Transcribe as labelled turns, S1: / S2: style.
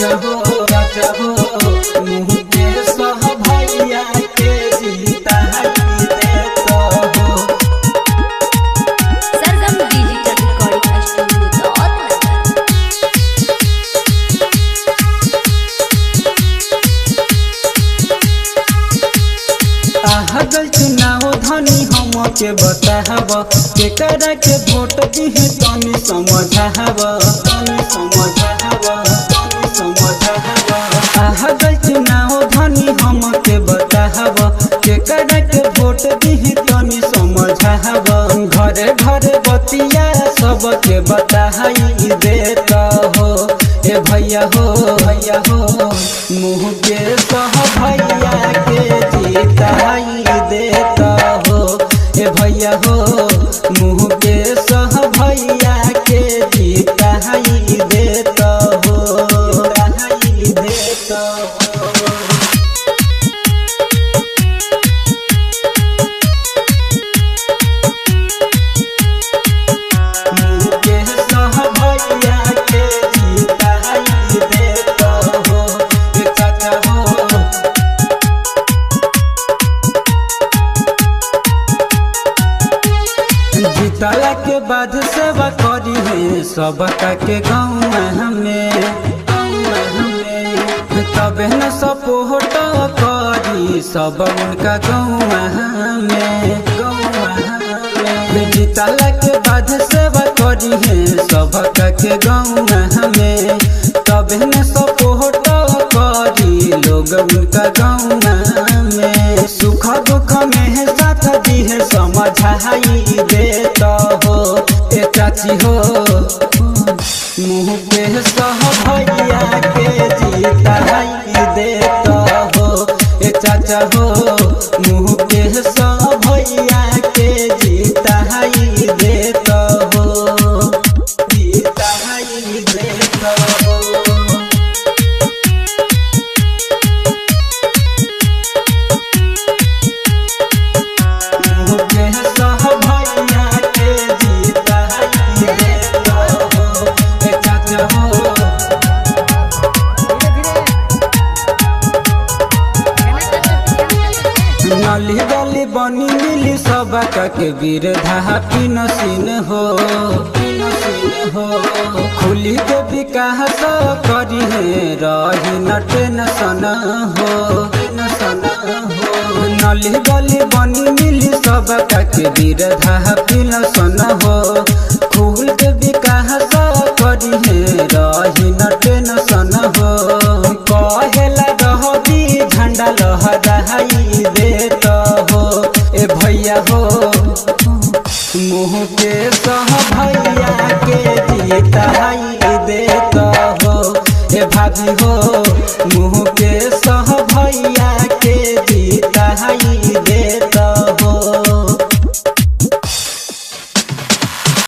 S1: चाचा हो मुँह के सह भैया के जीता देता हो।
S2: सरगम डिजिटल रिकॉर्डिंग स्टूडियो
S1: गल चुनाव धनी हम के बताहब केकरा के वोट दिहे तनी समझाहब गल चुनाव धनी हम के बताहब केकरा के वोट दिहे तनी समझाहब घरे घरे बतिया सब के बताई देता हो। ए भैया हो मुँह के सह भैया के जीताई देता हो। ए भैया हो मुँह के सह भैया के जीताई देता हो। मुँह के सह भैया के जीताई देता हो। ए चाचा हो जीतला के बाद सेवा करी है सबका के गाँव में तबे न सपोर्ट करी सब उनका गाँव में जीतला के बाद सेवा करी है सबका के गाँव में तबे न सपोर्ट करी लोग उनका गाँव में सुख दुख में साथ दी है समझाई देता हो। ए चाची हो मुँह के सह भैया के जीताई देता हो। ए चाचा हो मुँह के सह भैया के जीताई देता हो। मुँह के सह भैया के जीताई देता हो। ए चाचा हो नली गली बनी मिली सबका के वीरधा पिनसीन हो खुली के विकास करी है रही न टेंशन हो। नली गली बनी मिली सबका के वीरधा पिनसन हो खुल के विकास करी है रही न टेंशन हो। कहेला रहबी झंडा लहराई देता हो। ए भैया हो मुँह के सह भैया